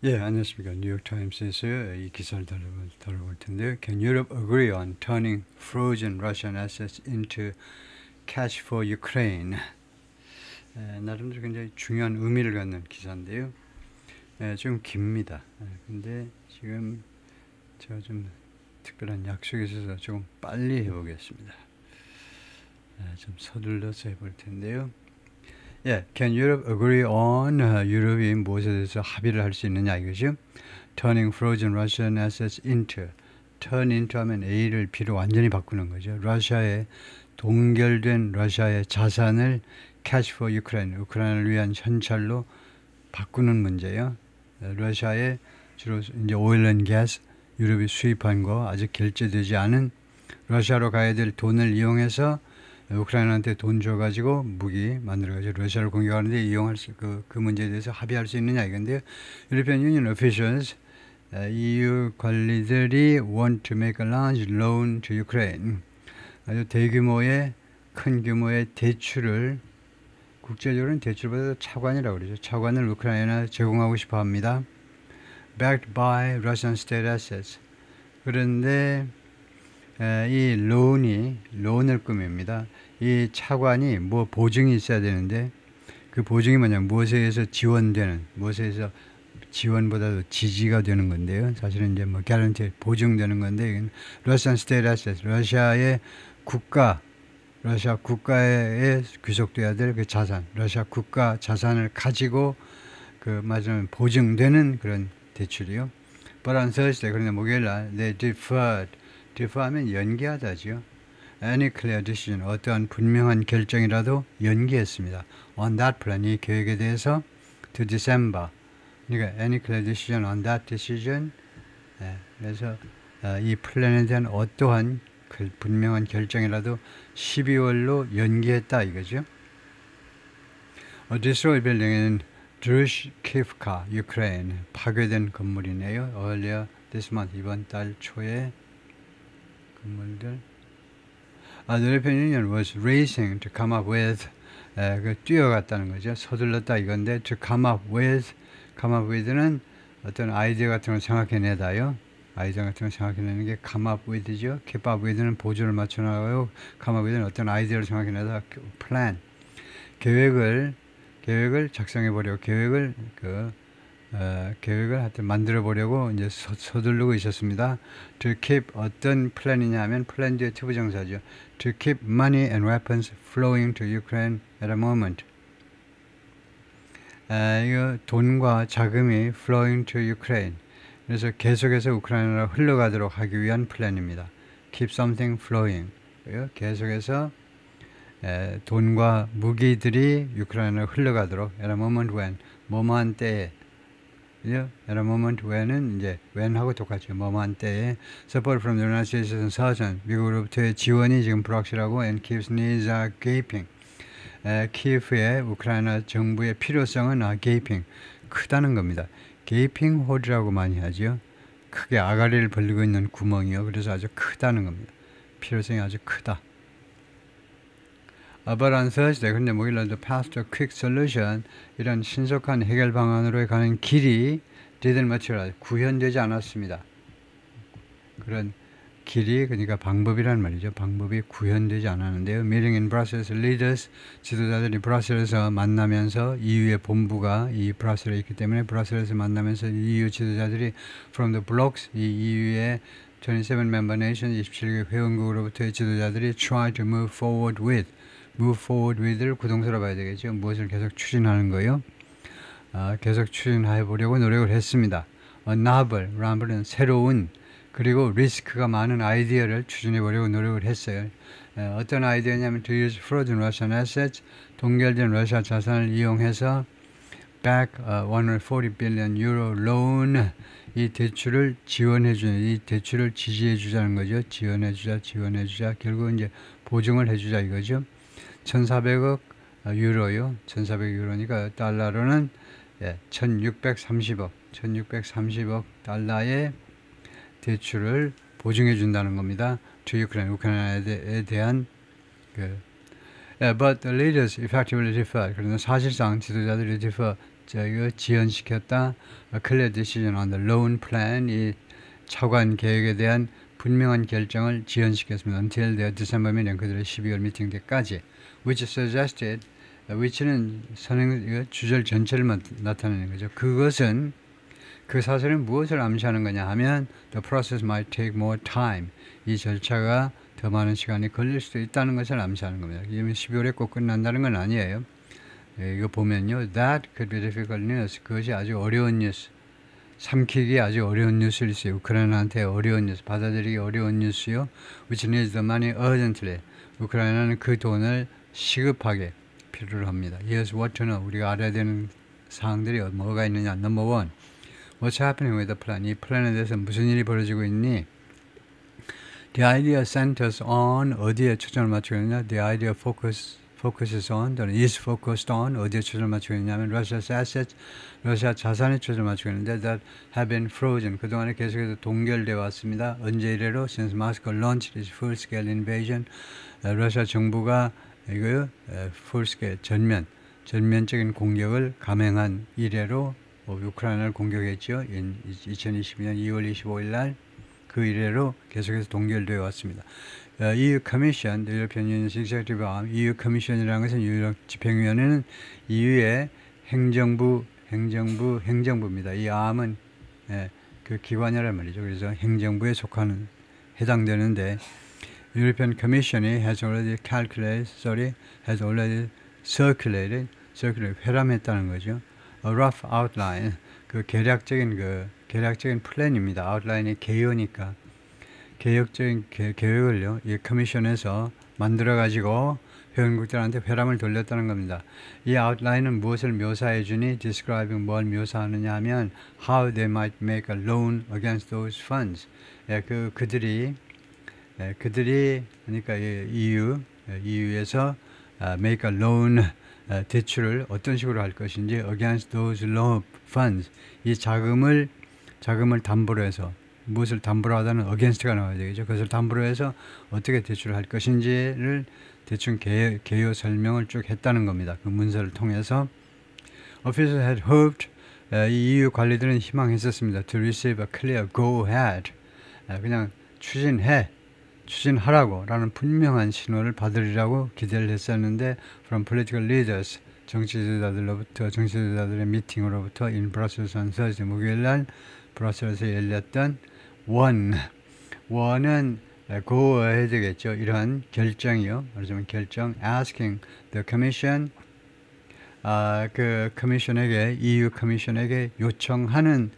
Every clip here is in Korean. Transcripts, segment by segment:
예, 안녕하십니까. 뉴욕타임스에서 이 기사를 다뤄볼 텐데요. Can Europe agree on turning frozen Russian assets into cash for Ukraine? 나름대로 굉장히 중요한 의미를 갖는 기사인데요. 좀 깁니다. 근데 지금 제가 좀 특별한 약속이 있어서 조금 빨리 해보겠습니다. 좀 서둘러서 해볼 텐데요. 예, Can Europe agree on 유럽이 무엇에 대해서 합의를 할 수 있느냐 이거죠. Turning frozen Russian assets into turn into 하면 A를 B로 완전히 바꾸는 거죠. 러시아의 동결된 러시아의 자산을 cash for Ukraine, 우크라이나를 위한 현찰로 바꾸는 문제예요. 러시아의 주로 이제 오일 앤 가스 유럽이 수입한 거 아직 결제되지 않은 러시아로 가야 될 돈을 이용해서 우크라이나한테 돈 줘가지고 무기 만들어가지고 러시아를 공격하는데 이용할 그 문제에 대해서 합의할 수 있느냐 이건데요. European Union officials, EU 관리들이 want to make a large loan to Ukraine. 아주 대규모의 큰 규모의 대출을 국제적으로는 대출보다 차관이라고 그러죠. 차관을 우크라이나에 제공하고 싶어 합니다. Backed by Russian state assets. 그런데 이 론을 꾸밉니다. 이 차관이 뭐 보증이 있어야 되는데 그 보증이 뭐냐, 무엇에 의해서 지원되는, 무엇에 의해서 지원보다도 지지가 되는 건데요. 사실은 이제 뭐 개런티 보증되는 건데 이건 러시안 스테이트 애셋, 러시아 국가에 귀속돼야 될 그 자산, 러시아 국가 자산을 가지고 그 맞으면 보증되는 그런 대출이요. But on Thursday, 그런데 목요일날 they defer하면 연기하다죠. Any clear decision, 어떠한 분명한 결정이라도 연기했습니다. On that plan, 이 계획에 대해서 to December. 그러니까 any clear decision on that decision. 그래서 이 플랜에 대한 어떠한 분명한 결정이라도 12월로 연기했다 이거죠. Destroyed building은 드루시키프카, 유크레인 파괴된 건물이네요. Earlier this month, 이번 달 초에 건물들. The European Union was racing to come up with, 뛰어갔다는 거죠. 서둘렀다 이건데, to come up with는 어떤 아이디어 같은 걸 생각해내다요. 아이디어 같은 걸 생각해내는 게 come up with죠. keep up with는 보조를 맞춰나가요. come up with는 어떤 아이디어를 생각해내다. plan, 계획을 작성해 보려고 계획을 하여튼 만들어 보려고 이제 서두르고 있었습니다. To keep 어떤 플랜이냐 하면 플랜 뒤에 투부정사죠. To keep money and weapons flowing to Ukraine at a moment. 이거 돈과 자금이 flowing to Ukraine. 그래서 계속해서 우크라이나로 흘러가도록 하기 위한 플랜입니다. Keep something flowing. 계속해서 돈과 무기들이 우크라이나로 흘러가도록 at a moment when, 뭐뭐한 때에, at a moment when은 이제 when하고 똑같죠. 뭐뭐한 때에 support from the United States and Southern, 미국으로부터의 지원이 지금 불확실하고 and Kiev's needs are gaping. 키예프의 우크라이나 정부의 필요성은 gaping, 크다는 겁니다. gaping hole이라고 많이 하죠. 크게 아가리를 벌리고 있는 구멍이요. 그래서 아주 크다는 겁니다. 필요성이 아주 크다. But on Thursday, 근데 목요일날 the path to quick solution, 이런 신속한 해결 방안으로 가는 길이 didn't materialize, 구현되지 않았습니다. 그런 길이, 그러니까 방법이란 말이죠. 방법이 구현되지 않았는데요. Meeting in Brussels, leaders, 지도자들이 브라셀에서 만나면서 EU의 본부가 이 브라셀에 있기 때문에 브라셀에서 만나면서 EU 지도자들이 from the blocs, 이 EU의 27 member nations, 27개 회원국으로부터의 지도자들이 try to move forward with를 구동사로 봐야 되겠죠. 무엇을 계속 추진하는 거예요. 계속 추진해 보려고 노력을 했습니다. novel은 새로운, 그리고 리스크가 많은 아이디어를 추진해 보려고 노력을 했어요. 어떤 아이디어냐면 to use frozen Russian assets, 동결된 러시아 자산을 이용해서 back 140 billion euro loan, 이 대출을 지원해주는, 이 대출을 지지해주자는 거죠. 지원해주자. 결국 이제 보증을 해주자 이거죠. 1,400억 유로요. 1,400억 유로니까 달러로는 1,630억 달러의 대출을 보증해 준다는 겁니다. 우크라이나에 대한 but the leaders effectively defer. 그러나 사실상 지도자들이 지연시켰다. A clear decision on the loan plan, 이 차관 계획에 대한 분명한 결정을 지연시켰습니다. Until their December meeting, 그들의 12월 미팅 때까지. Which suggested, which는 주절 전체를 나타내는 거죠. 그것은 그 사실은 무엇을 암시하는 거냐 하면 the process might take more time. 이 절차가 더 많은 시간이 걸릴 수도 있다는 것을 암시하는 겁니다. 이미 12월에 꼭 끝난다는 건 아니에요. 이거 보면요. That could be difficult news. 그것이 아주 어려운 뉴스. 삼키기 아주 어려운 뉴스일 수 있어요. 우크라이나한테 어려운 뉴스, 받아들이기 어려운 뉴스요. Which needs the money urgently. 우크라이나는 그 돈을 시급하게 필요로 합니다. Here's what to know. 우리가 알아야 되는 사항들이 뭐가 있느냐. Number one. What's happening with the plan? 이 플랜에 대해서 무슨 일이 벌어지고 있니? The idea centers on, 어디에 초점을 맞추고 있느냐? The idea focuses on, 또는 is focused on, 어디에 초점을 맞추고 있냐면 Russia's assets, 러시아 자산에 초점을 맞추고 있는데 that have been frozen. 그동안에 계속해서 동결되어 왔습니다. 언제 이래로? Since Moscow launched its full-scale invasion. 러시아 정부가 이거 full-scale, 전면적인 공격을 감행한 이래로 우크라이나를 공격했죠. 2022년 2월 25일 날 그 이래로 계속해서 동결되어 왔습니다. EU Commission, the European Union's Executive Arm, EU Commission이라는 것은 유럽 집행위원회는 EU의 행정부입니다. 이 arm은 그 기관이란 말이죠. 그래서 행정부에 해당되는데 European Commission이 has already circulated, 회람했다는 거죠. A rough outline, 그 계략적인 플랜입니다. 아웃라인이 개요니까 개혁적인 계획을요. 이 커미션에서 만들어 가지고 회원국들한테 회람을 돌렸다는 겁니다. 이 아웃라인은 무엇을 묘사해 주니? Describing 뭘 묘사하느냐 하면 how they might make a loan against those funds. 그들이 그러니까 EU에서 make a loan 대출을 어떤 식으로 할 것인지 against those loan funds. 이 자금을 담보로 해서 무엇을 담보로 하다는 against가 나와야 되겠죠. 그것을 담보로 해서 어떻게 대출을 할 것인지를 대충 개요 설명을 쭉 했다는 겁니다. 그 문서를 통해서 Officials had hoped, 이 EU 관리들은 희망했었습니다. To receive a clear go-ahead, 그냥 추진하라고 라는 분명한 신호를 받으리라고 기대를 했었는데 from political leaders, 정치지도자들의 미팅으로부터 in Brussels on Thursday, 목요일날 브러셀에서 열렸던 원은 고해야 되겠죠. 이러한 결정이요. 말하자면 결정 asking the commission, 그 커미션에게 EU 커미션에게 요청하는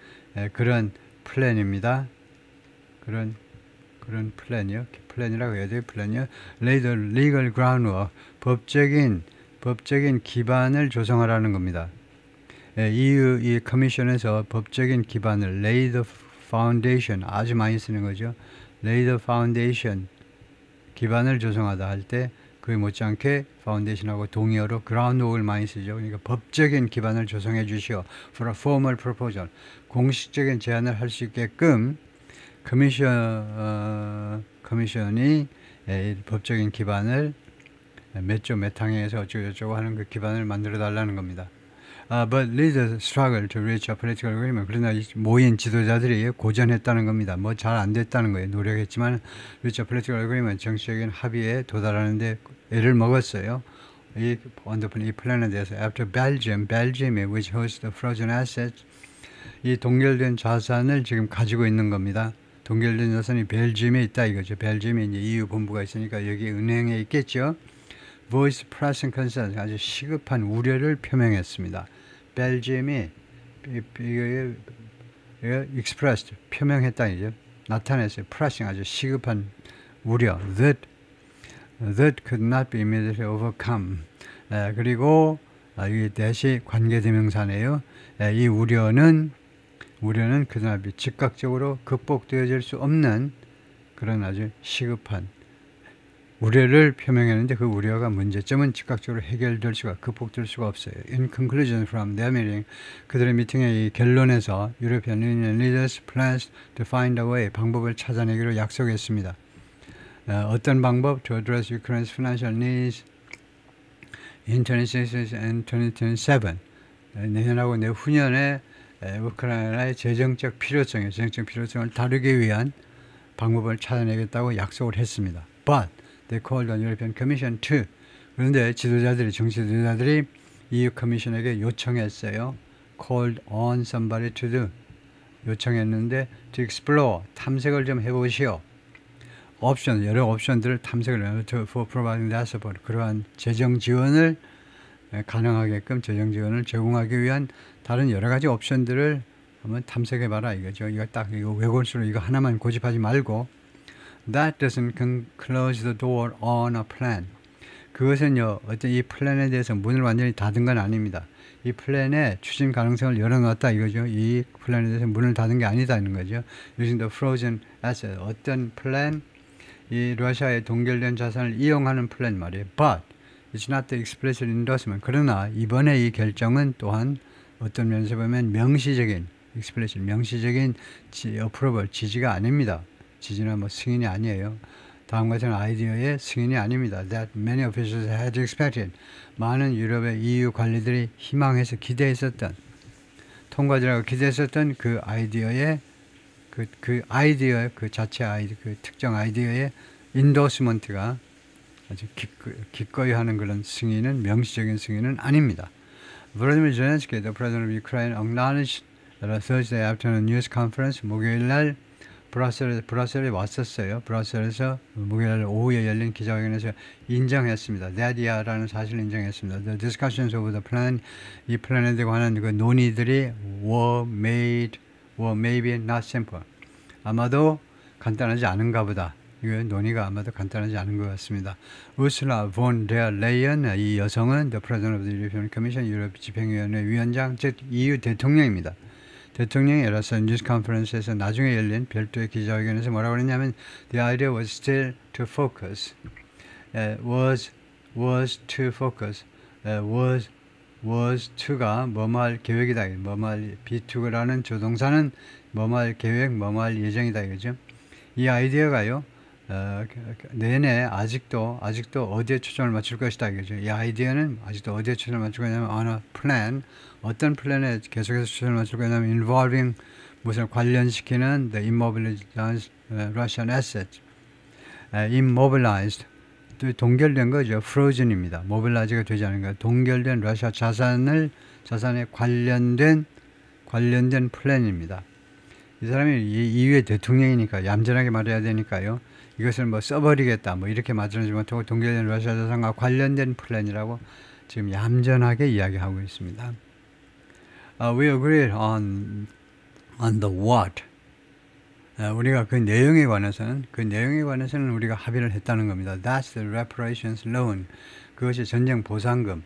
그런 플랜입니다. 그런 플랜이요. 플랜이라고 해야 돼요. 플랜이요. Lay the legal groundwork, 법적인 기반을 조성하라는 겁니다. EU 이 커미션에서 법적인 기반을 lay the foundation, 아주 많이 쓰는 거죠. lay the foundation, 기반을 조성하다 할 때 그에 못지않게 foundation하고 동의어로 groundwork을 많이 쓰죠. 그러니까 법적인 기반을 조성해 주시오. for a formal proposal, 공식적인 제안을 할 수 있게끔 커미션이 법적인 기반을 몇 항에서 어쩌고저쩌고 하는 그 기반을 만들어 달라는 겁니다. But leaders struggle to reach a political agreement. 그러나 모인 지도자들이 고전했다는 겁니다. 뭐 잘 안 됐다는 거예요. 노력했지만 reach a political agreement, 정치적인 합의에 도달하는데 애를 먹었어요. 이 플랜에 대해서 After Belgium, which hosts the frozen assets, 이 동결된 자산을 지금 가지고 있는 겁니다. 동결된 자산이 벨지움에 있다 이거죠. 벨지움에 이제 EU 본부가 있으니까 여기 은행에 있겠죠. Voice pressing concerns, 아주 시급한 우려를 표명했습니다. 벨지움이 expressed, 표명했다 이죠. 나타냈어요. pressing, 아주 시급한 우려. That could not be immediately overcome. 그리고 이 대시 관계대명사네요. 이 우려는 그날 즉각적으로 극복되어질 수 없는 그런 아주 시급한 우려를 표명했는데 그 우려가 문제점은 즉각적으로 극복될 수가 없어요. In conclusion from their meeting, 그들의 미팅의 이 결론에서 European Union leaders plans to find a way, 방법을 찾아내기로 약속했습니다. 어떤 방법? To address Ukraine's financial needs in 2026 and 2027. 내년하고 내후년에 우크라이나의 재정적 필요성을 다루기 위한 방법을 찾아내겠다고 약속을 했습니다. But they called on European Commission to. 그런데 정치 지도자들이 EU 커미션에게 요청했어요. Called on somebody to do. 요청했는데 to explore, 탐색을 좀 해보시오. 여러 옵션들을 탐색을 해요. For providing that support. 그러한 재정 지원을 가능하게끔 재정 지원을 제공하기 위한 다른 여러 가지 옵션들을 한번 탐색해봐라 이거죠. 이거 외골수로 이거 하나만 고집하지 말고 That doesn't close the door on a plan. 그것은요, 어떤 이 플랜에 대해서 문을 완전히 닫은 건 아닙니다. 이 플랜의 추진 가능성을 열어놨다 이거죠. 이 플랜에 대해서 문을 닫은 게 아니다는 거죠. Using the frozen asset. 어떤 플랜, 이 러시아의 동결된 자산을 이용하는 플랜 말이에요. But it's not the explicit endorsement. 그러나 이번에 이 결정은 또한 어떤 면에서 보면 명시적인 approval, 지지가 아닙니다. 지지나 뭐 승인이 아니에요. 다음과 같은 아이디어의 승인이 아닙니다. That many officials had expected. 많은 유럽의 EU 관리들이 희망해서 기대했었던, 통과지라고 기대했었던 그 아이디어의 그 자체 아이디어, 그 특정 아이디어의 인도스먼트가 아주 기꺼이 하는 그런 승인은 명시적인 승인은 아닙니다. Volodymyr Zelensky, the president of Ukraine, acknowledged at a Thursday afternoon news conference, 목요일 날 브라셀에 왔었어요. 브라셀에서 목요일 오후에 열린 기자회견에서 인정했습니다. That이야라는 사실을 인정했습니다. The discussions over the plan, 이 플랜에 관한 그 논의들이 were maybe not simple. 아마도 간단하지 않은가 보다. 이 논의가 아마도 간단하지 않은 것 같습니다. 우르슬라 본 데어 레이언, 이 여성은 the president of the European Commission, 유럽 집행위원회 위원장, 즉 EU 대통령입니다. 대통령이 열어서 뉴스 컨퍼런스에서 나중에 열린 별도의 기자회견에서 뭐라고 그랬냐면 The idea was still to focus. was to가 뭐뭐할 계획이다. 뭐뭐할 be2라는 조동사는 뭐뭐할 계획, 뭐뭐할 예정이다 이거죠. 이 아이디어가요. 내내 아직도 어디에 초점을 맞출 것이다 이거죠. 이 아이디어는 아직도 어디에 초점을 맞출 거냐면 on a plan, 어떤 플랜에 계속해서 초점을 맞출 거냐면 involving 무슨 관련시키는 the immobilized Russian assets, immobilized 또 동결된 거죠. frozen입니다. mobilize가 되지 않은 거예요. 동결된 러시아 자산에 관련된 플랜입니다. 이 사람이 EU의 대통령이니까 얌전하게 말해야 되니까요. 이것을 뭐 써버리겠다 뭐 이렇게 말하지 못하고 동결된 러시아 자산과 관련된 플랜이라고 지금 얌전하게 이야기하고 있습니다. We agreed on the what. 우리가 그 내용에 관해서는 우리가 합의를 했다는 겁니다. That's the reparations loan. 그것이 전쟁 보상금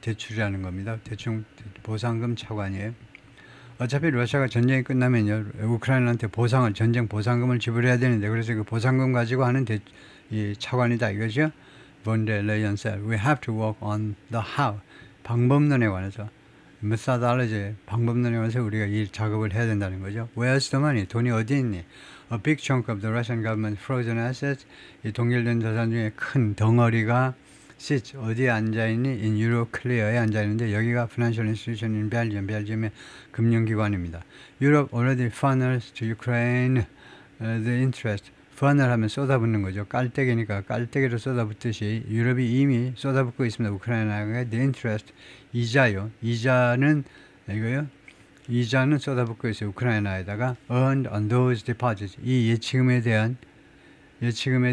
대출이라는 겁니다. 보상금 차관이에요. 어차피 러시아가 전쟁이 끝나면요, 우크라이나한테 전쟁 보상금을 지불해야 되는데, 그래서 그 보상금 가지고 하는 이 차관이다 이거죠. Von der Leyen said, we have to work on the how. 방법론에 관해서, methodology, 방법론에 관해서 우리가 이 작업을 해야 된다는 거죠. Where's the money? 돈이 어디 있니? A big chunk of the Russian government frozen assets. 이 동결된 자산 중에 큰 덩어리가 sits, 어디에 앉아있니? In Euroclear에 앉아있는데 여기가 Financial Institution in Belgium, 벨지움의 금융기관입니다. Europe already funnels to Ukraine the interest. funnel 하면 쏟아붓는 거죠. 깔때기니까 깔때기로 쏟아붓듯이 유럽이 이미 쏟아붓고 있습니다. 우크라이나가 the interest, 이자요. 이자는 쏟아붓고 있어요. 우크라이나에다가 earned on those deposits. 이 예치금에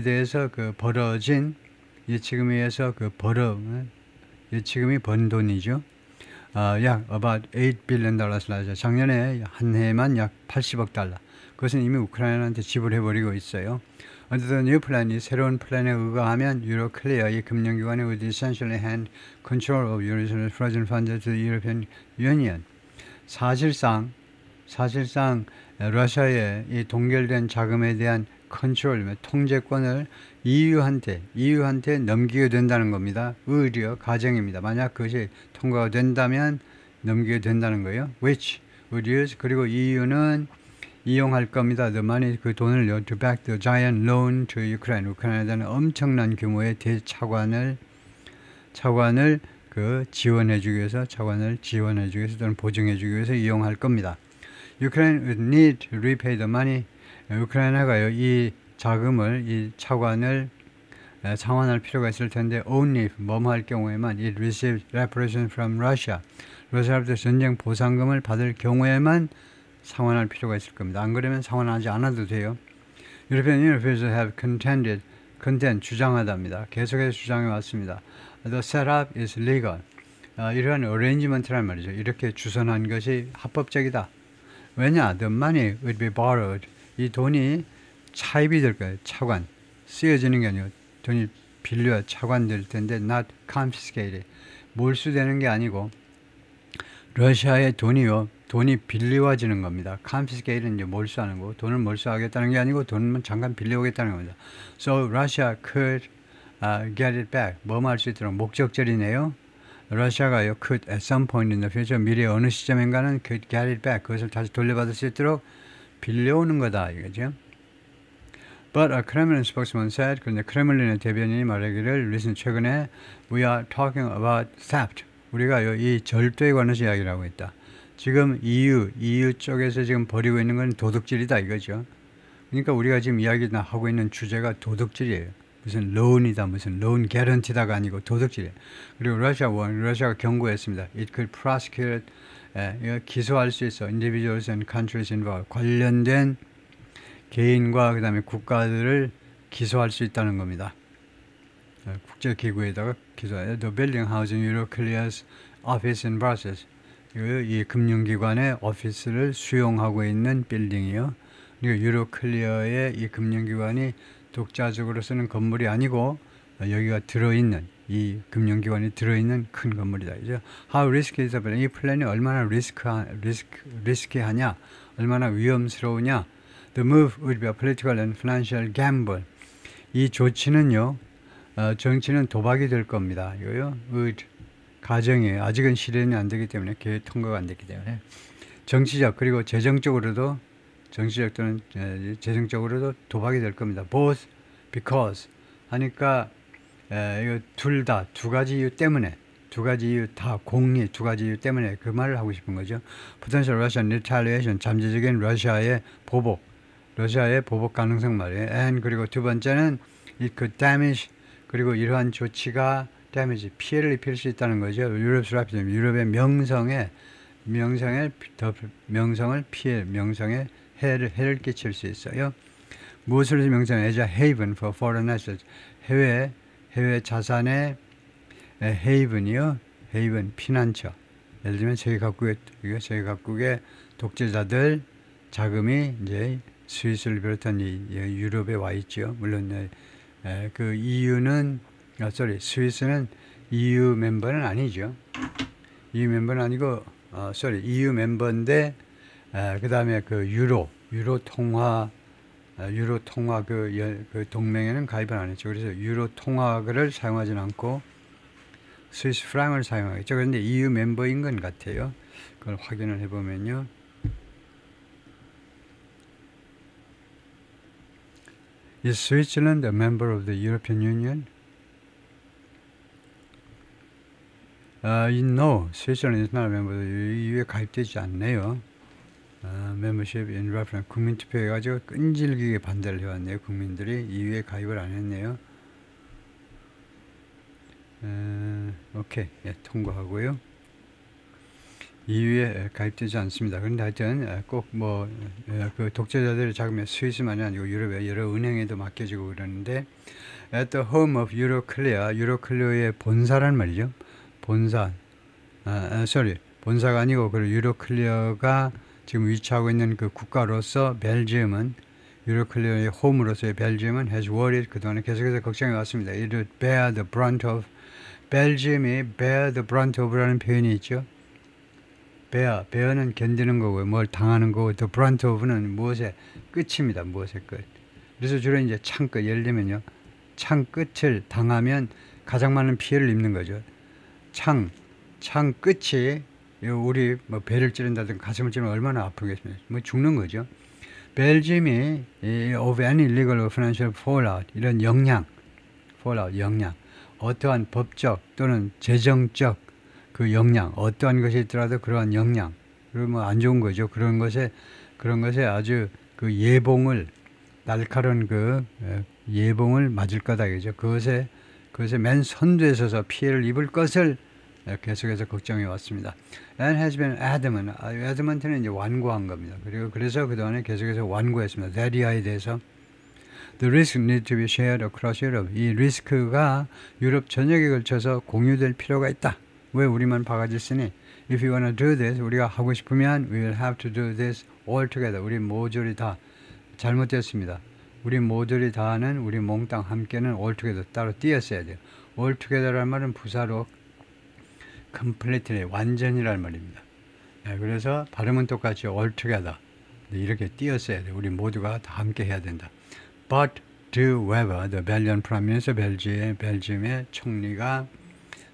대해서 그 벌어진 예치금에 의해서 예치금이 번 돈이죠. 약 about $8 billion 나죠. 작년에 한 해만 약 80억 달러. 그것은 이미 우크라이나한테 지불해버리고 있어요. Under the new plan, 이 새로운 플랜에 의거하면 Euroclear, 이 금융기관이 would essentially hand control of Eurozone frozen funds to the European Union. 사실상 러시아의 이 동결된 자금에 대한 컨트롤, 통제권을 EU한테 넘기게 된다는 겁니다. 의료, 가정입니다. 만약 그것이 통과가 된다면 넘기게 된다는 거예요. Which would use, 그리고 EU는 이용할 겁니다. The money, 그 돈을요, to back the giant loan to Ukraine. 우크라이나에 대한 엄청난 규모의 대차관을 지원해주기 위해서, 차관을 지원해주기 위해서 또는 보증해주기 위해서 이용할 겁니다. Ukraine would need to repay the money. 우크라이나가요, 이 자금을, 이 차관을 상환할 필요가 있을 텐데 only if 뭐뭐 할 경우에만 it received reparation from Russia. 러시아로부터 전쟁 보상금을 받을 경우에만 상환할 필요가 있을 겁니다. 안 그러면 상환하지 않아도 돼요. European Union officials have contend 주장하답니다. 계속해서 주장해 왔습니다. The setup is legal. 이러한 arrangement란 말이죠. 이렇게 주선한 것이 합법적이다. 왜냐? The money would be borrowed. 이 돈이 차입이 될 거예요. 차관. 쓰여지는 게 아니고 돈이 빌려 차관될 텐데 not confiscated. 몰수되는 게 아니고 러시아의 돈이 빌려와지는 겁니다. confiscate는 이제 몰수하는 거. 돈을 몰수하겠다는 게 아니고 돈만 잠깐 빌려오겠다는 겁니다. So Russia could get it back. 뭐뭐 할 수 있도록 목적절이네요. 러시아가요 could at some point in the future 미래 어느 시점인가는 could get it back. 그것을 다시 돌려받을 수 있도록 빌려오는 거다 이거죠. But a Kremlin spokesman said, 그런데 크레물린의 대변인이 말하기를 listen, 최근에 we are talking about theft. 우리가요 이 절도에 관해서 이야기를 하고 있다. 지금 EU 쪽에서 지금 벌이고 있는 건 도둑질이다 이거죠. 그러니까 우리가 지금 이야기하고 있는 주제가 도둑질이에요. 무슨 론이다, 무슨 론 개런티다가 아니고 도둑질이에요. 그리고 러시아가 경고했습니다. It could prosecute, 기소할 수 있어. Individuals and countries involved. 관련된 개인과 그 다음에 국가들을 기소할 수 있다는 겁니다. 국제기구에다가 기소해요. The building housing Euroclear's office in Brussels. 이 금융기관의 오피스를 수용하고 있는 빌딩이요. 그리고 유로클리어의 이 금융기관이 독자적으로 쓰는 건물이 아니고 여기가 들어있는 이 금융기관이 들어있는 큰 건물이다. 이제 How risky is the plan? 이 플랜이 얼마나 리스키하냐, 얼마나 위험스러우냐. The move would be a political and financial gamble. 이 조치는요, 정치는 도박이 될 겁니다. 이거요, 가정이에요. 아직은 실현이 안 되기 때문에 계획 통과가 안 됐기 때문에 정치적 그리고 재정적으로도 정치적 또는 재정적으로도 도박이 될 겁니다. Both because 하니까 이거 둘 다 두 가지 이유 때문에 두 가지 이유 다 공리 두 가지 이유 때문에 그 말을 하고 싶은 거죠. Potential Russian retaliation 잠재적인 러시아의 보복 가능성 말이에요. And 그리고 두 번째는 it could damage 그리고 이러한 조치가 damage 피해를 입힐 수 있다는 거죠. 유럽의 명성에 해를 끼칠 수 있어요. 무엇을 명성해? As a haven for foreign assets. 해외 자산의 haven이요. haven 피난처. 예를 들면 세계 각국의 독재자들 자금이 이제 스위스를 비롯한 이 유럽에 와 있죠. 물론 그 EU는 스위스는 EU 멤버는 아니죠. EU 멤버는 아니고 EU 멤버인데 그 다음에 그 유로 통화 그 동맹에는 가입을 안 했죠. 그래서 유로 통화를 사용하지는 않고 스위스 프랑을 사용하겠죠. 그런데 EU 멤버인 건 같아요. 그걸 확인을 해보면요. Is Switzerland a member of the European Union? No, Switzerland is not a member. EU에 가입되지 않네요. Membership in reference. 국민투표 해가지고 끈질기게 반대를 해왔네요. 국민들이 EU에 가입을 안 했네요. 오케이, 통과하고요. EU에 가입되지 않습니다. 그런데 하여튼 꼭 그 독재자들의 자금이 스위스만이 아니고 유럽의 여러 은행에도 맡겨지고 그러는데 at the home of 유로클리어의 본사란 말이죠. 본사가 아니고 그 유로클리어가 지금 위치하고 있는 그 국가로서 벨지움은 유로클리어의 홈으로서의 벨지움은 has worried 그동안에 계속해서 걱정해 왔습니다. It would bear the brunt of 벨지움이 bear the brunt of라는 표현이 있죠. bear는 견디는 거고요. 뭘 당하는 거고 the brunt of는 무엇의 끝입니다. 무엇의 끝. 그래서 주로 이제 창 끝 예를 들면요. 창 끝을 당하면 가장 많은 피해를 입는 거죠. 창 끝이 우리 배를 찌른다든가 가슴을 찌르면 얼마나 아프겠습니까? 죽는 거죠. 벨지움이 of any legal or financial fallout 이런 영향 어떠한 법적 또는 재정적 그 역량, 어떠한 것이 있더라도 그러한 역량, 그리고 뭐 안 좋은 거죠. 그런 것에 아주 그 예봉을, 날카로운 그 예봉을 맞을 거다, 그죠. 그것에 맨 선두에 서서 피해를 입을 것을 계속해서 걱정해 왔습니다. And has been adamant. adamant는 이제 완고한 겁니다. 그리고 그래서 그동안에 계속해서 완고했습니다. That 이하에 대해서 The risk need to be shared across Europe. 이 리스크가 유럽 전역에 걸쳐서 공유될 필요가 있다. 왜 우리만 바가지 쓰니? If you want to do this, 우리가 하고 싶으면 we will have to do this all together. 우리 모조리 다 잘못됐습니다. 우리 모조리 다는 우리 몽땅 함께는 all together 따로 띄었어야 돼요. all together란 말은 부사로 completely 완전이란 말입니다. 네, 그래서 발음은 똑같이 all together 이렇게 띄었어야 돼요. 우리 모두가 다 함께 해야 된다. But do Weber, the Belgian Prime Minister, 벨지움의 총리가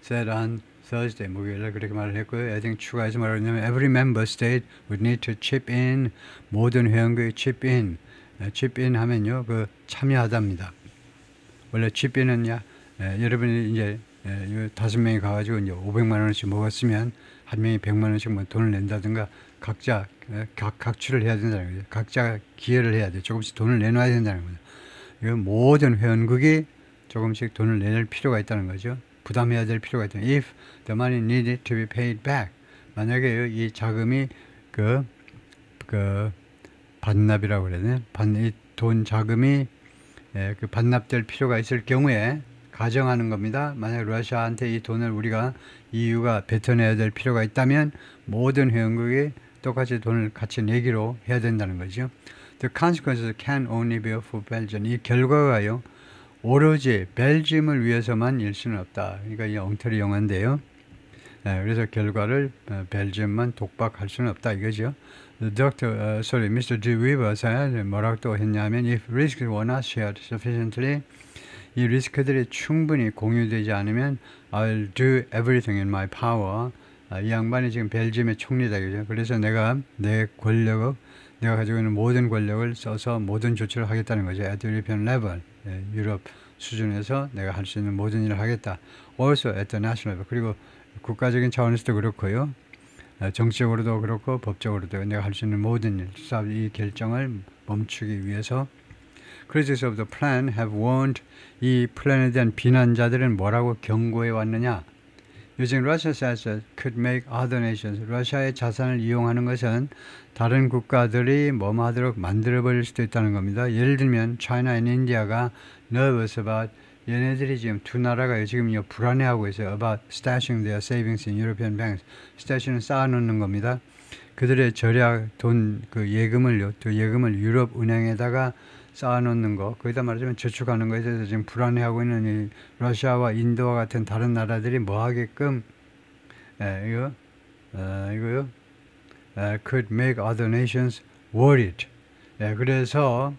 said on Thursday, 목요일날 그렇게 말을 했고요. adding 추가해서 말하냐면 every member state would need to chip in. 모든 회원국이 chip in. chip in 하면요, 그 참여하답니다. 원래 chip in은요, 여러분이 이제 5명이 가가지고 이제 500만 원씩 먹었으면 한 명이 100만 원씩 뭐 돈을 낸다든가 각자 각출을 해야 된다는 거죠. 각자 기여를 해야 돼. 조금씩 돈을 내놔야 된다는 거죠. 이거 모든 회원국이 조금씩 돈을 내낼 필요가 있다는 거죠. 부담해야 될 필요가 있다. If the money needed to be paid back. 만약에 이 자금이 그 반납이라고 그래야 되나? 돈 자금이 그 반납될 필요가 있을 경우에 가정하는 겁니다. 만약 러시아한테 이 돈을 우리가 EU가 뱉어내야 될 필요가 있다면 모든 회원국이 똑같이 돈을 같이 내기로 해야 된다는 거죠. The consequences can only be for Belgium. 이 결과가요, 오로지 벨지움을 위해서만 일 수는 없다. 그러니까 이 엉터리 영어인데요. 그래서 결과를 벨지움만 독박할 수는 없다 이거죠. Mr. De Wever said 뭐라고 또 했냐면 if risks were not shared sufficiently, 이 리스크들이 충분히 공유되지 않으면 I'll do everything in my power. 이 양반이 지금 벨지움의 총리다 그죠. 그래서 내가 가지고 있는 모든 권력을 써서 모든 조치를 하겠다는 거죠. At the European level, 유럽 수준에서 내가 할 수 있는 모든 일을 하겠다. Also at the national level. 그리고 국가적인 차원에서도 그렇고요. 정치적으로도 그렇고 법적으로도 내가 할 수 있는 모든 일, 이 결정을 멈추기 위해서 Critics of the plan have warned. 이 플랜에 대한 비난자들은 뭐라고 경고해 왔느냐? Using Russia's assets could make other nations. 러시아의 자산을 이용하는 것은 다른 국가들이 뭐하도록 만들어버릴 수도 있다는 겁니다. 예를 들면 China and India가 nervous about, 얘네들이 지금 두 나라가 지금 불안해하고 있어요. About stashing their savings in European banks. stash는 쌓아놓는 겁니다. 그들의 절약 돈 그 예금을 유럽 은행에다가 쌓아놓는 거, 거기다 말하자면 저축하는 것에 대해서 지금 불안해하고 있는 이 러시아와 인도와 같은 다른 나라들이 뭐 하게끔 이거요 could make other nations worried. 그래서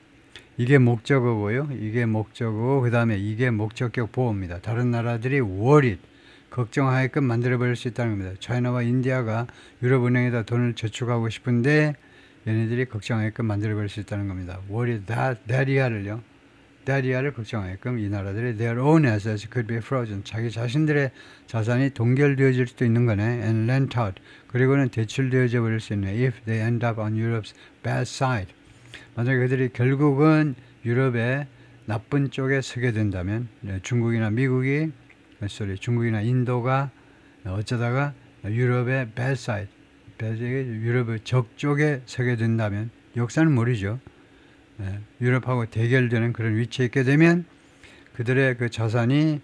이게 목적어고요. 이게 목적어고 그 다음에 이게 목적격 보호입니다. 다른 나라들이 worried, 걱정하게끔 만들어버릴 수 있다는 겁니다. 차이나와 인디아가 유럽은행에다 돈을 저축하고 싶은데 얘네들이 걱정하게끔 만들어버릴 수 있다는 겁니다. worried that 이하를 걱정하게끔 이 나라들이 their own assets could be frozen. 자기 자신들의 자산이 동결되어질 수도 있는 거네. and lent out. 그리고는 대출되어져 버릴 수 있네. if they end up on Europe's bad side. 만약에 그들이 결국은 유럽의 나쁜 쪽에 서게 된다면 중국이나 인도가 어쩌다가 유럽의 bad side, 유럽의 적쪽에 서게 된다면 역사는 모르죠. 유럽하고 대결되는 그런 위치에 있게 되면 그들의 그 자산이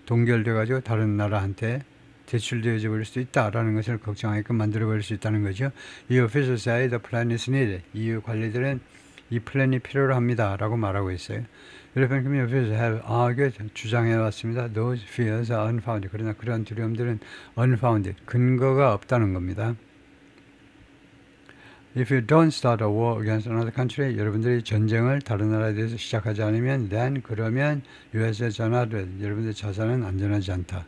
동결돼 가지고 다른 나라한테 대출되어져 버릴 수도 있다라는 것을 걱정하게끔 만들어 버릴 수 있다는 거죠. 이 officials say the plan is needed. EU 관리들은 이 플랜이 필요로 합니다라고 말하고 있어요. European Commission officials have argued, 주장해 왔습니다. Those fears are unfounded. 그러나 그런 두려움들은 unfounded, 근거가 없다는 겁니다. If you don't start a war against another country, 여러분들이 전쟁을 다른 나라에 대해서 시작하지 않으면, 그러면 US에 전화를 여러분들 자산은 안전하지 않다.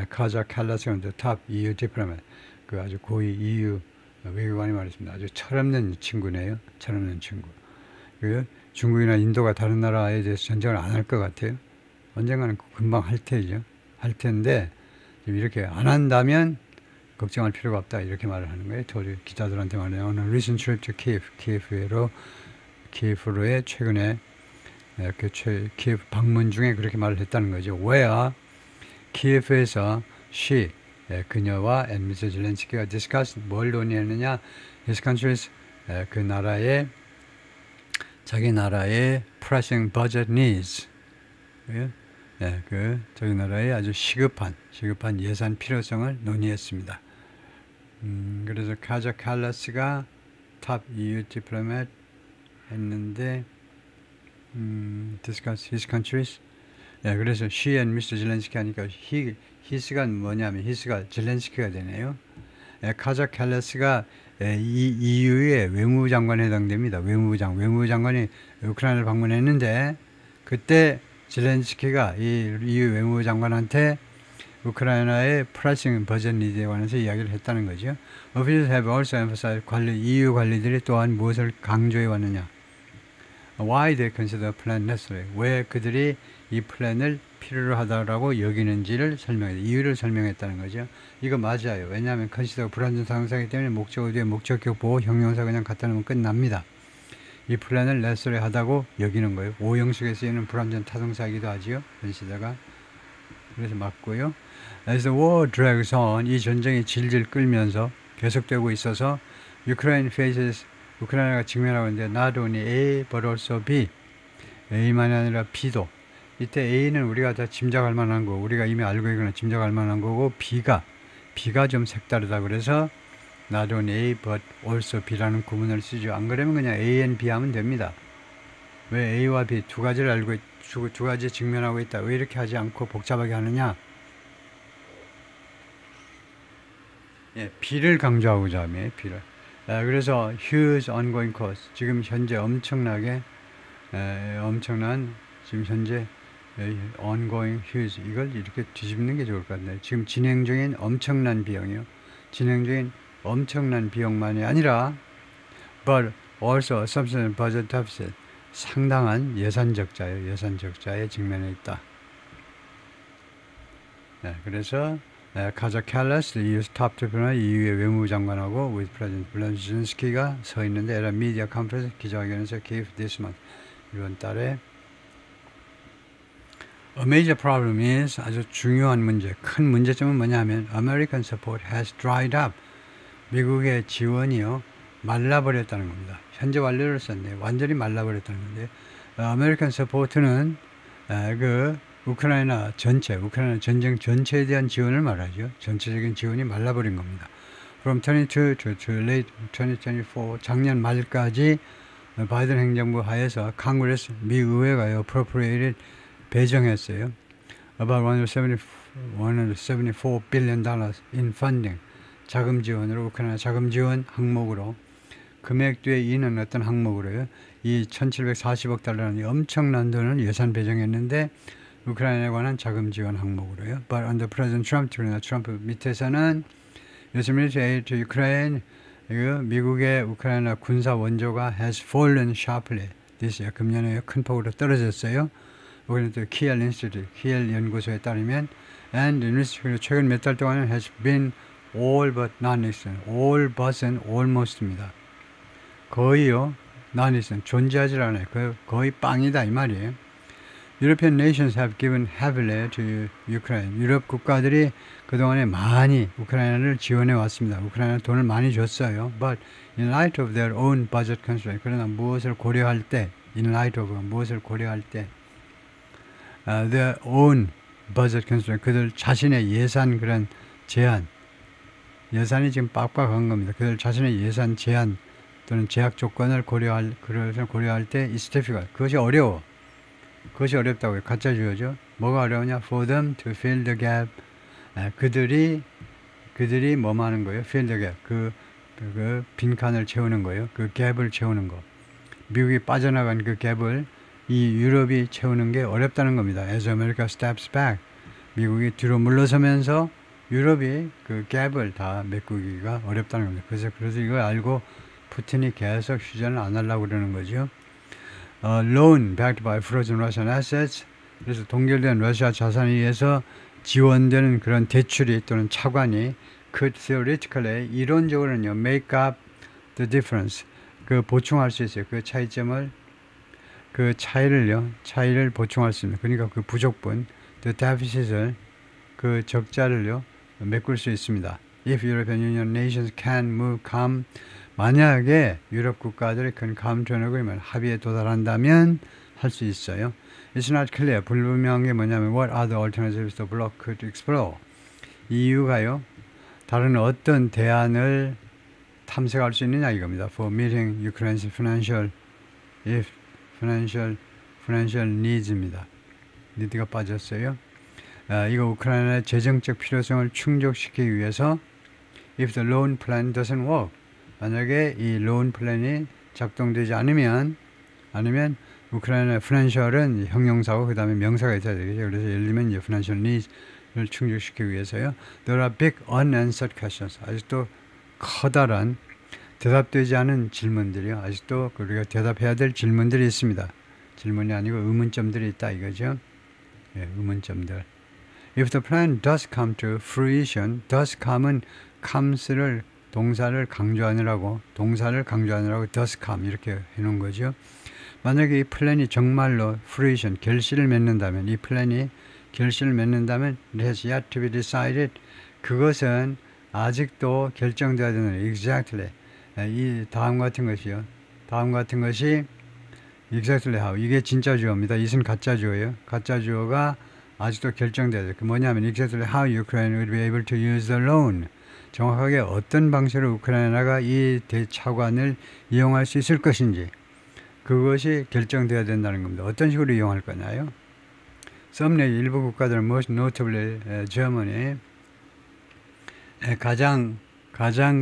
카자 칼라스는 탑 EU 디플로맷, 그 아주 고위 EU 외교관이 말했습니다. 아주 철없는 친구네요. 철없는 친구. 중국이나 인도가 다른 나라에 대해서 전쟁을 안 할 것 같아요. 언젠가는 금방 할 테죠. 할 텐데 지금 이렇게 안 한다면 걱정할 필요가 없다 이렇게 말을 하는 거예요. 도리 기자들한테 말해요. 오늘 recent trip to Kiev, 키예프로의 최근에 키예프 방문 중에 그렇게 말을 했다는 거죠. where 키예프에서 그녀와 and Mr. 젤렌스키가 discussed 뭘 논의했느냐? his country's 그 나라의 자기 나라의 pressing budget needs. 저희 나라의 아주 시급한 예산 필요성을 논의했습니다. 그래서 카자 칼라스가 탑 EU 디플로맷 했는데 discuss his countries. 그래서 she and Mr. 젤렌스키 하니까 his가 뭐냐면 his가 젤렌스키가 되네요. 카자 칼라스가 EU의 외무장관에 해당됩니다. 외무장관이 우크라이나를 방문했는데 그때 젤렌스키가 이 EU 외무장관한테 우크라이나의 pressing budget need에 관해서 이야기를 했다는 거죠. Officials have also emphasized EU 관리들이 또한 무엇을 강조해 왔느냐. Why they consider plan necessary. 왜 그들이 이 플랜을 필요로 하다라고 여기는지를 설명했다. 이유를 설명했다는 거죠. 이거 맞아요. 왜냐하면 consider 불완전 타동사이기 때문에 목적어 뒤에 목적격 보호 형용사 그냥 갖다 놓으면 끝납니다. 이 플랜을 necessary 하다고 여기는 거예요. 오형식에 쓰이는 불완전 타동사이기도 하지요. consider가. 그래서 맞고요. As the war drags on, 이 전쟁이 질질 끌면서 계속되고 있어서 우크라이나가 직면하고 있는데 not only A but also B. A만이 아니라 B도. 이때 A는 우리가 다 짐작할 만한 거, 우리가 이미 알고 있거나 짐작할 만한 거고 B가 좀 색다르다. 그래서 not only A but also B라는 구문을 쓰죠. 안 그러면 그냥 A and B 하면 됩니다. 왜 A와 B 두 가지를 두 가지 직면하고 있다. 왜 이렇게 하지 않고 복잡하게 하느냐? B를 강조하고자 하며 B를. 그래서 huge ongoing cost. 지금 현재 엄청난 지금 현재 ongoing huge 이걸 이렇게 뒤집는 게 좋을 것 같네요. 지금 진행 중인 엄청난 비용이요. 진행 중인 엄청난 비용만이 아니라 but also substantial budget deficit. 상당한 예산 적자예요. 예산 적자에 직면해 있다. 그래서 카자 칼라스 EU's top diplomat, EU의 외무장관하고 with President 젤렌스키가 서 있는데 에라 미디어 컨퍼런스 기자회견에서 gave this month 이번 달에 A major problem is 아주 중요한 문제, 큰 문제점은 뭐냐면 American support has dried up. 미국의 지원이요 말라버렸다는 겁니다. 현재 완료를 썼네요. 완전히 말라버렸다는 건데 American support는 우크라이나 전쟁 전체에 대한 지원을 말하죠. 전체적인 지원이 말라버린 겁니다. From 22 to late 2024 작년 말까지 바이든 행정부 하에서 Congress 미 의회가요 appropriated 배정했어요. About $174 billion in funding 자금 지원으로 우크라이나 자금 지원 항목으로 금액 뒤에 있는 어떤 항목으로요. 이 1,740억 달러라는 엄청난 돈을 예산 배정했는데 우크라이나에 관한 자금 지원 항목으로요. But under President Trump, 그러나 트럼프 밑에서는 US military aid to Ukraine, 미국의 우크라이나 군사 원조가 has fallen sharply. this year, 금년에 큰 폭으로 떨어졌어요. 우리는 또 키엘 인스티튜트, 키엘 연구소에 따르면 and 최근 몇 달 동안은 has been all but non-existent. all but은 almost입니다. 거의요. non-existent. 존재하지 않아요. 거의 빵이다 이 말이에요. European nations have given heavily to Ukraine. 유럽 국가들이 그동안에 많이 우크라이나를 지원해 왔습니다. 우크라이나 돈을 많이 줬어요. But in light of their own budget constraint. 그러나 무엇을 고려할 때, in light of 무엇을 고려할 때, their own budget constraint. 그들 자신의 예산 그런 제한. 예산이 지금 빡빡한 겁니다. 그들 자신의 예산 제한 또는 제약 조건을 고려할 때 it's difficult. 그것이 어려워. 그것이 어렵다고요. 가짜 주어죠. 뭐가 어려우냐? For them to fill the gap. 그들이 뭐만 하는 거예요? Fill the gap. 그 빈칸을 채우는 거예요. 그 갭을 채우는 거. 미국이 빠져나간 그 갭을 이 유럽이 채우는 게 어렵다는 겁니다. As America steps back. 미국이 뒤로 물러서면서 유럽이 그 갭을 다 메꾸기가 어렵다는 겁니다. 그래서 이걸 알고 푸틴이 계속 휴전을 안 하려고 그러는 거죠. Loan backed by frozen Russian assets. 그래서 동결된 러시아 자산에 의해서 지원되는 그런 대출이 또는 차관이 could theoretically 이론적으로는요 make up the difference 그 보충할 수 있어요. 그 차이점을 그 차이를 보충할 수 있는 그러니까 그 부족분 the deficit을 그 적자를요 메꿀 수 있습니다. If European Union nations can move calm 만약에 유럽 국가들이 큰 감전역이면 합의에 도달한다면 할 수 있어요. It's not clear. 불분명한 게 뭐냐면 what are the alternatives the bloc could explore. EU가요. 다른 어떤 대안을 탐색할 수 있느냐 이겁니다. For meeting Ukraine's financial needs입니다. 니드가 빠졌어요. 이거 우크라이나의 재정적 필요성을 충족시키기 위해서 if the loan plan doesn't work. 만약에 이 loan plan이 작동되지 않으면 우크라이나 financial은 형용사고 그 다음에 명사가 있어야 되겠죠. 그래서 예를 들면 이제 financial needs를 충족시키기 위해서요. There are big unanswered questions. 아직도 커다란 대답되지 않은 질문들이요. 아직도 우리가 대답해야 될 질문들이 있습니다. 질문이 아니고 의문점들이 있다 이거죠. 예, 의문점들. If the plan does come to fruition, does come은 comes를 동사를 강조하느라고 does come 이렇게 해놓은 거죠. 만약에 이 플랜이 정말로 fruition, 결실을 맺는다면 이 플랜이 결실을 맺는다면 it has yet to be decided. 그것은 아직도 결정되어야 되는 exactly. 이 다음 같은 것이요. 다음 같은 것이 exactly how. 이게 진짜 주어입니다. 이것은 가짜 주어예요. 가짜 주어가 아직도 결정돼야 돼요. 그 뭐냐면 exactly how Ukraine will be able to use the loan. 정확하게 어떤 방식으로 우크라이나가 이 대차관을 이용할 수 있을 것인지 그것이 결정돼야 된다는 겁니다. 어떤 식으로 이용할 거냐요? 썸네 일부 국가들, most notably Germany, 가장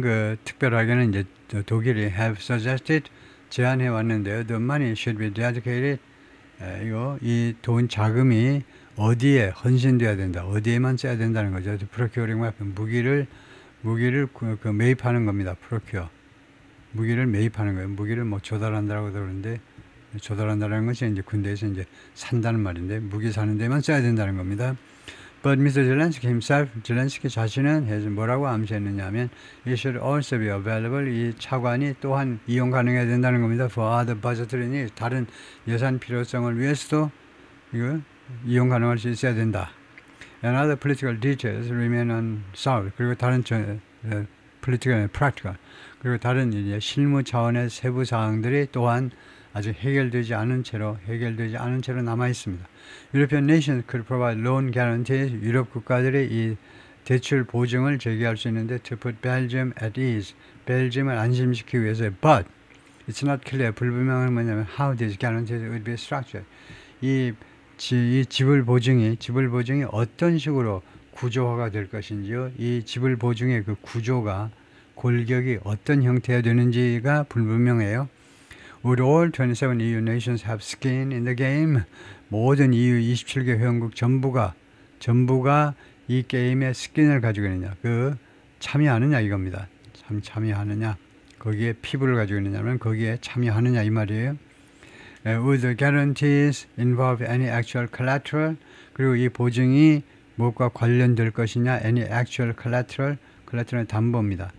그 특별하게는 이제 독일이 have suggested 제안해 왔는데요. The money should be dedicated. 이 돈 자금이 어디에 헌신돼야 된다. 어디에만 써야 된다는 거죠. procuring weapon 무기를 그 매입하는 겁니다. procure. 무기를 매입하는 거예요. 무기를 뭐 조달한다라고 그러는데 조달한다는 것이 이제 군대에서 이제 산다는 말인데 무기 사는 데만 써야 된다는 겁니다. But Mr. Zelensky himself, 젤렌스키 자신은 해서 뭐라고 암시했느냐면 it should also be available. 이 차관이 또한 이용 가능해야 된다는 겁니다. For other budgetary needs. 다른 예산 필요성을 위해서도 이거 이용 가능할 수 있어야 된다. And other political details remain unsolved. 그리고 다른 political and practical. 그리고 다른 이제 실무 차원의 세부 사항들이 또한 아직 해결되지 않은 채로 남아 있습니다. European nations could provide loan guarantees. 유럽 국가들이 이 대출 보증을 제기할 수 있는데 to put Belgium at ease. 벨지움을 안심시키기 위해서 but it's not clear. 불분명한 뭐냐면 how these guarantees would be structured. 이 지불 보증이 어떤 식으로 구조화가 될 것인지요. 이 지불 보증의 그 구조가 골격이 어떤 형태가 되는지가 불분명해요. Would all 27 EU nations have skin in the game? 모든 EU 27개 회원국 전부가 이 게임에 스킨을 가지고 있느냐, 참여하느냐 이겁니다. 참여하느냐, 거기에 피부를 가지고 있느냐면 거기에 참여하느냐 이 말이에요. Would the guarantees involve any actual collateral? 그리고 이 보증이 무엇과 관련될 것이냐? Any actual collateral? collateral은 담보입니다.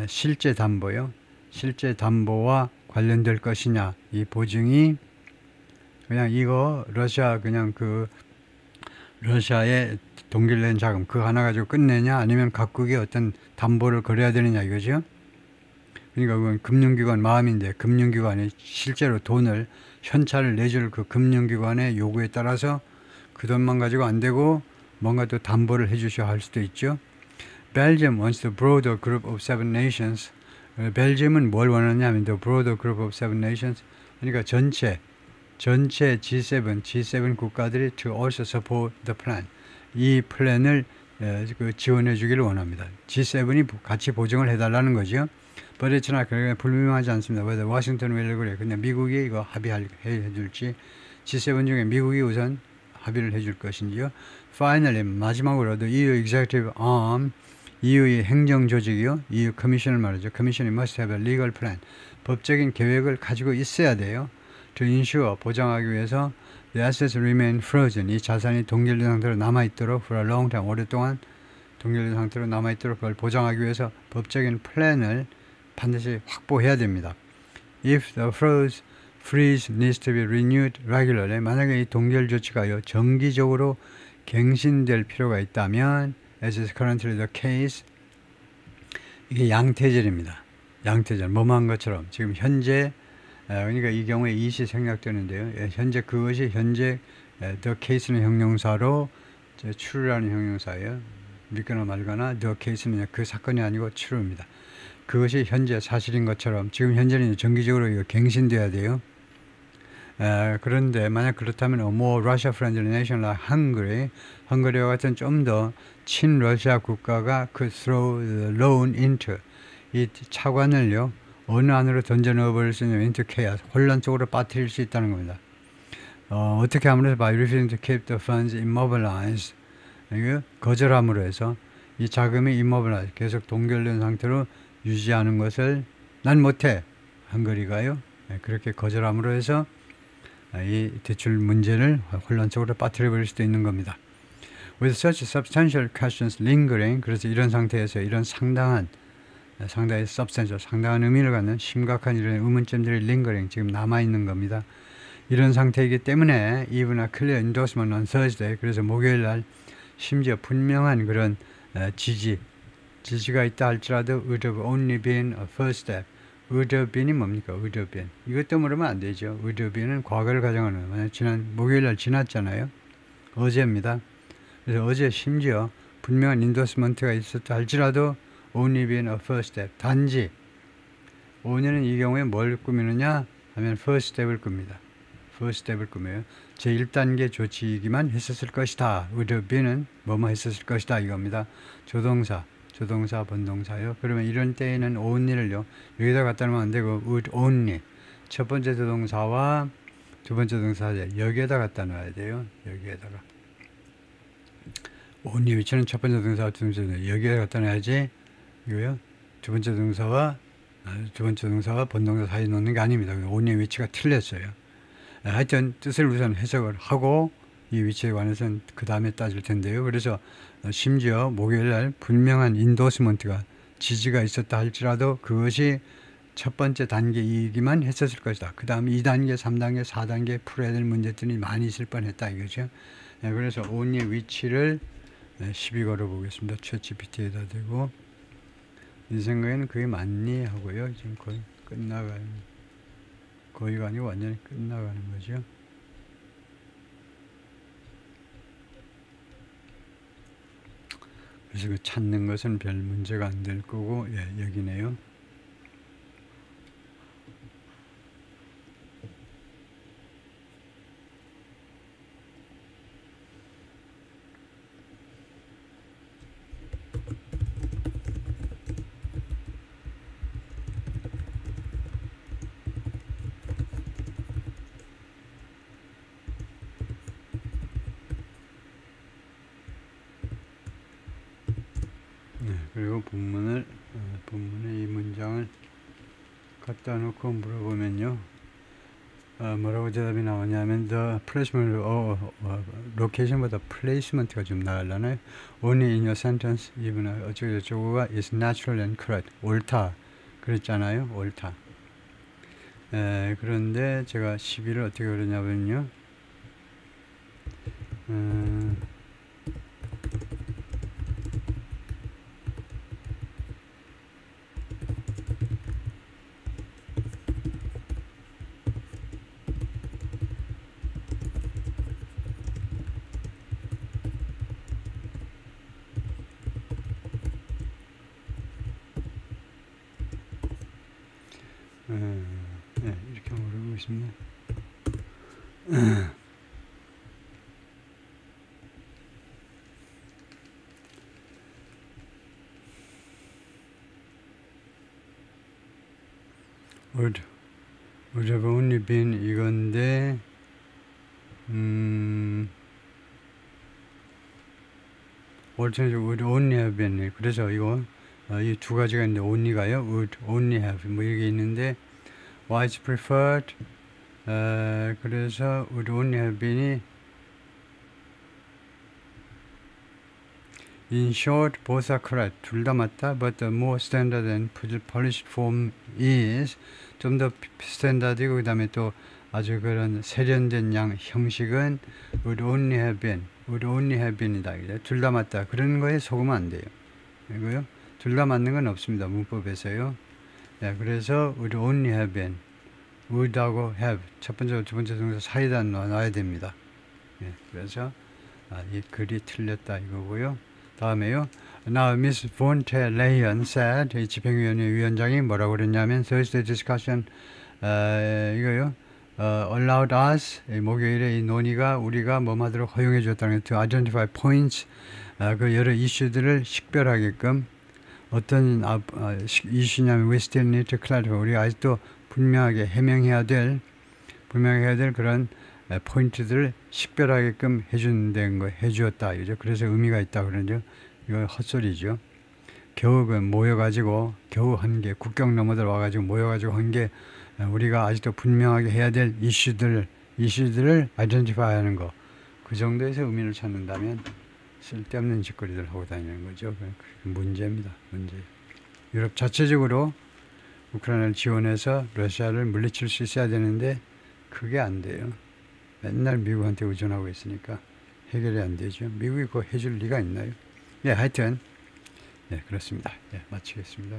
실제 담보요. 실제 담보와 관련될 것이냐? 이 보증이 그냥 이거 러시아의 동결된 자금 그 하나 가지고 끝내냐? 아니면 각국이 어떤 담보를 걸어야 되느냐 이거죠. 그러니까 그건 금융기관 마음인데 금융기관이 실제로 돈을 현찰을 내줄 그 금융기관의 요구에 따라서 그 돈만 가지고 안 되고 뭔가 또 담보를 해주셔야 할 수도 있죠. Belgium wants the broader group of 7 nations. 벨지움은 뭘 원하냐면 the broader group of 7 nations. 그러니까 전체 G7 국가들이 to also support the plan. 이 플랜을 지원해 주기를 원합니다. G7이 같이 보증을 해달라는 거죠. But it's not, 불분명하지 않습니다. whether Washington will 그래. 근데 미국이 이거 해줄지, G7 중에 미국이 우선 합의를 해줄 것인지요. Finally, 마지막으로 the EU executive arm, EU의 행정 조직이요. EU Commission을 말하죠. Commission이 must have a legal plan. 법적인 계획을 가지고 있어야 돼요. To ensure, 보장하기 위해서 the assets remain frozen. 이 자산이 동결된 상태로 남아있도록 for a long time, 오랫동안 동결된 상태로 남아있도록 그걸 보장하기 위해서 법적인 플랜을 반드시 확보해야 됩니다. If the freeze needs to be renewed regularly, 만약에 이 동결 조치가요 정기적으로 갱신될 필요가 있다면, as is currently the case, 이게 양태절입니다. 양태절, 뭐뭐한 것처럼 지금 현재, 그러니까 이 경우에 이시 생략되는데요. 현재 그것이 현재 the case는 형용사로 true라는 형용사예요. 믿거나 말거나 the case는 그 사건이 아니고 true입니다. 그것이 현재 사실인 것처럼 지금 현재는 정기적으로 이거 갱신돼야 돼요. 그런데 만약 그렇다면 a more Russia-friendly nation like Hungary, 헝가리와 같은 좀 더 친러시아 국가가 could throw the loan into, 이 차관을요 어느 안으로 던져 넣어버릴 수 있는 into chaos, 혼란 속으로 빠뜨릴 수 있다는 겁니다. 어떻게 함으로써 by refusing to keep the funds immobilized, 거절함으로 해서 이 자금이 immobilized, 계속 동결된 상태로 유지하는 것을 난 못해, 헝가리가요 그렇게 거절함으로 해서 이 대출 문제를 혼란 속으로 빠뜨려 버릴 수도 있는 겁니다. With such substantial questions lingering, 그래서 이런 상태에서 이런 상당히 substantial, 상당한 의미를 갖는 심각한 이런 의문점들이 lingering, 지금 남아있는 겁니다. 이런 상태이기 때문에 even a clear endorsement on Thursday, 그래서 목요일 날 심지어 분명한 그런 지지가 있다 할지라도 would have only been a first step. would have been이 뭡니까? would have been. 이것도 물으면 안 되죠. would have been은 과거를 가정하는, 만약 지난 목요일 날 지났잖아요. 어제입니다. 그래서 어제 심지어 분명한 인도스먼트가 있었다 할지라도 only been a first step. 단지 오늘은 이 경우에 뭘 꾸미느냐 하면 first step을 꿉니다. first step을 꾸며요. 제1단계 조치이기만 했었을 것이다. would have been은 뭐뭐 했었을 것이다 이겁니다. 조동사, 본동사요. 그러면 이런 때에는 only를요 여기다 갖다 놓으면 안 되고 would only, 첫 번째 조동사와 두 번째 동사 여기에다 갖다 놔야 돼요. 여기에다가 only 위치는 첫 번째 동사와 두 번째 동사 여기에다 갖다 놔야지, 이거요 두 번째 동사와 본동사 사이에 놓는 게 아닙니다. only 위치가 틀렸어요. 하여튼 뜻을 우선 해석을 하고 이 위치에 관해서는 그 다음에 따질 텐데요. 그래서 심지어 목요일날 분명한 인도스먼트가 지지가 있었다 할지라도 그것이 첫 번째 단계이기만 했었을 것이다. 그 다음 2단계, 3단계, 4단계 풀어야 될 문제들이 많이 있을 뻔했다 이거죠. 그래서 only 위치를 시비 걸어 보겠습니다. 챗GPT에다 대고 이 생각에는 그게 맞니 하고요. 지금 거의 거의가 아니고 완전히 끝나가는 거죠. 그래서 그 찾는 것은 별 문제가 안 될 거고, 여기네요. 그리고 본문에 이 문장을 갖다 놓고 물어보면요. 뭐라고 대답이 나오냐면 the placement, location보다 placement가 좀 나으려나요? Only in your sentence, even 어쩌고저쩌고가 is natural and correct. 옳다. 그랬잖아요. 옳다. 그런데 제가 시비를 어떻게 그러냐면요. 이렇게 물어보고 있습니다. would have only been 이건데 alternative would only have been. 그래서 이거 이 두 가지가 있는데 only가요 would only have 뭐 이게 있는데 why is preferred 그래서 would only have been이 in short, both are correct. 둘 다 맞다. But the more standard and polished form is 좀 더 스탠다드이고 그 다음에 또 아주 그런 세련된 형식은 would only have been이다. 둘 다 맞다. 그런 거에 속으면 안 돼요. 그리고요. 둘 다 맞는 건 없습니다. 문법에서요. 네, 그래서 would only have been, would하고 have 첫 번째, 두 번째 동사 사이에다 놔야 됩니다. 네, 그래서 이 글이 틀렸다 이거고요. 다음에요. Now Miss von der Leyen said, 이 집행위원회 위원장이 뭐라고 그랬냐면 Thursday discussion 이거요. allowed us 목요일에 이 논의가 우리가 뭐하도록 허용해 줬다는 거 to identify points 그 여러 이슈들을 식별하게끔 어떤 이슈냐면 we still need to clarify 우리가 아직도 분명하게 해명해야 될 그런 포인트들을 식별하게끔 해준다는 거 해주었다 이죠. 그래서 의미가 있다 그러죠. 이거 헛소리죠. 겨우 모여가지고 겨우 한 게 국경 넘어들 와가지고 모여가지고 한 게 우리가 아직도 분명하게 해야 될 이슈들을 아이덴티파이하는 거 그 정도에서 의미를 찾는다면 쓸데없는 짓거리들 하고 다니는 거죠. 문제입니다. 문제. 유럽 자체적으로 우크라이나를 지원해서 러시아를 물리칠 수 있어야 되는데 그게 안 돼요. 맨날 미국한테 의존하고 있으니까 해결이 안 되죠. 미국이 그거 해줄 리가 있나요? 예, 하여튼 예, 그렇습니다. 예, 마치겠습니다.